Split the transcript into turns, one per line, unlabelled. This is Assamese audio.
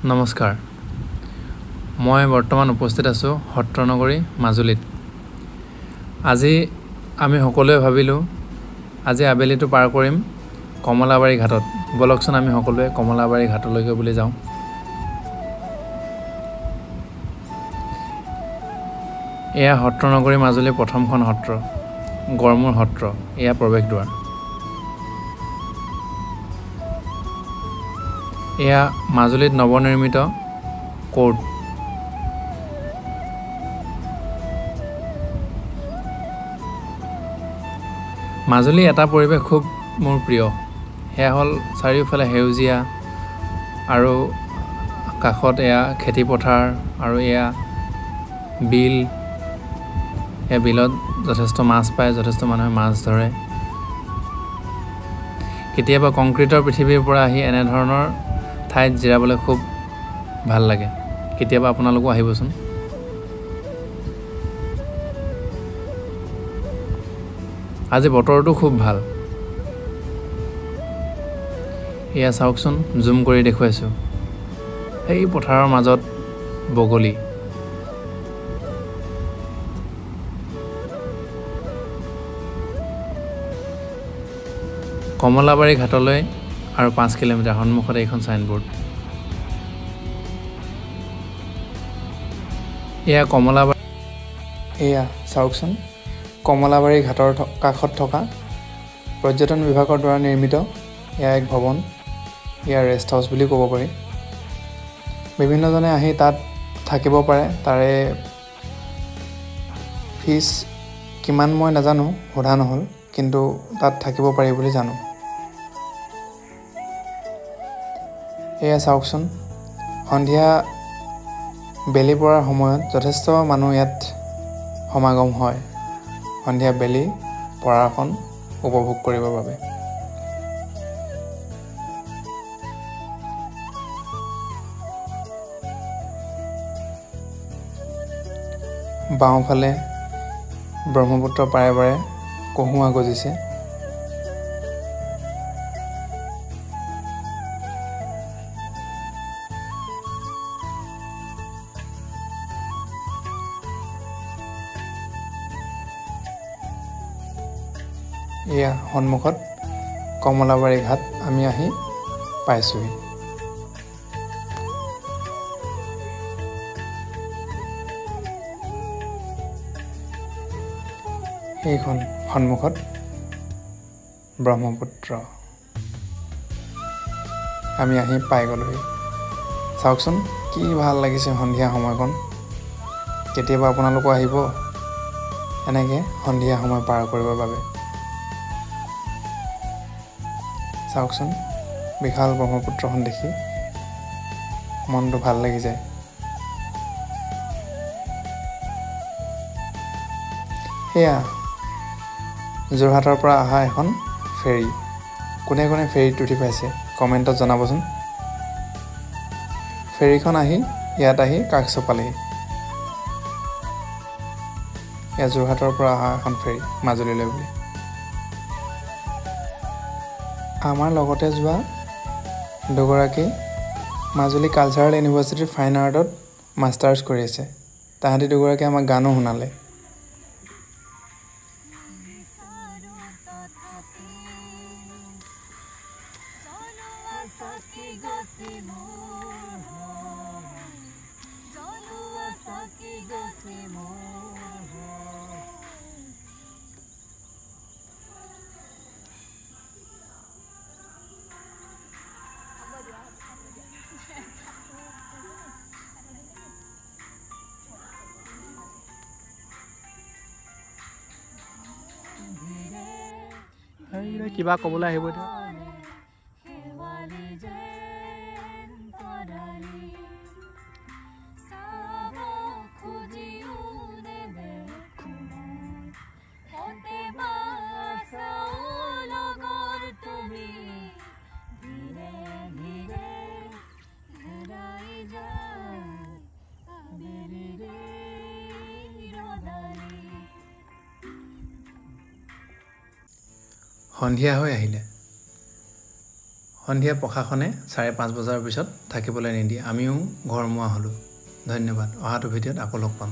নমস্কাৰ মই বৰ্তমান উপস্থিত আছো সত্ৰনগৰী মাজুলীত আজি আমি সকলোৱে ভাবিলো আজি আবেলিটো পাৰ কৰিম কমলাবাৰী ঘাটত বলকচোন আমি সকলোৱে কমলাবাৰী ঘাটলৈকে বুলি যাওঁ এয়া সত্ৰনগৰী মাজুলীৰ প্ৰথমখন সত্ৰ গড়মূৰ সত্ৰ এয়া প্ৰৱেশদ্বাৰ এয়া মাজুলীত নৱনিৰ্মিত কোৰ্ট মাজুলী এটা পৰিৱেশ খুব মোৰ প্ৰিয় হেয়া হল চাৰিওফালে হেউজিয়া আৰু কাষত এয়া খেতি পথাৰ আৰু এয়া বিল এয়া বিলত যথেষ্ট মাছ পায় যথেষ্ট মানুহে মাছ ধৰে কেতিয়াবা কংক্ৰিটৰ পৃথিৱীৰ পৰা আহি এনে ধৰণৰ ঠাইত জিৰাবলৈ খুব ভাল লাগে কেতিয়াবা আপোনালোকো আহিবচোন আজি বতৰটো খুব ভাল এয়া চাওকচোন জুম কৰি দেখুৱাইছো এই পথাৰৰ মাজত বগলী কমলাবাৰী ঘাটলৈ আৰু 5 কিলোমিটাৰ সন্মুখত এইখন সাইনবোৰ্ড এয়া কমলাবাৰী এয়া চাওকচোন কমলাবাৰী ঘাটৰ কাষত থকা পৰ্যটন বিভাগৰ দ্বাৰা নিৰ্মিত এয়া এক ভৱন ইয়াৰ ৰেষ্ট হাউচ বুলি ক'ব পাৰি বিভিন্নজনে আহি তাত থাকিব পাৰে তাৰে ফিজ কিমান মই নাজানো সোধা নহল কিন্তু তাত থাকিব পাৰি বুলি জানো এয়া চাওকচোন সন্ধিয়া বেলি পৰাৰ সময়ত যথেষ্ট মানুহ ইয়াত সমাগম হয় সন্ধিয়া বেলি পৰাখন উপভোগ কৰিবৰ বাবে বাওঁফালে ব্ৰহ্মপুত্ৰ পাৰে পাৰে কহুৱা গজিছে এয়া সন্মুখত কমলাবাৰী ঘাট আমি আহি পাইছোহি এইখন সন্মুখত ব্ৰহ্মপুত্ৰ আমি আহি পাই গলোহি চাওকচোন কি ভাল লাগিছে সন্ধিয়া সময়কণ কেতিয়াবা আপোনালোকো আহিব এনেকৈ সন্ধিয়া সময় পাৰ কৰিবৰ বাবে চাওকচোন বিশাল ব্ৰহ্মপুত্ৰখন দেখি মনটো ভাল লাগি যায় এয়া যোৰহাটৰ পৰা অহা এখন ফেৰী কোনে কোনে ফেৰীত উঠি পাইছে কমেণ্টত জনাবচোন ফেৰীখন আহি ইয়াত আহি কাষ চপালেহি এয়া যোৰহাটৰ পৰা অহা এখন ফেৰী মাজুলীলৈ বুলি আমাৰ লগতে যোৱা দুগৰাকী মাজুলী কালচাৰেল ইউনিভাৰ্চিটিৰ ফাইন আৰ্টত মাষ্টাৰ্ছ কৰি আছে তাহাঁতি দুগৰাকী আমাক গানো শুনালে কিবা ক'বলৈ আহিব এতিয়া সন্ধিয়া হৈ আহিলে সন্ধিয়া প্ৰশাসনে 5:30 বজাৰ পিছত থাকিবলৈ নিদিয়ে। আমিও ঘৰমুৱা হ'লোঁ। ধন্যবাদ। অহাটো ভিডিঅ'ত আকৌ লগ পাম।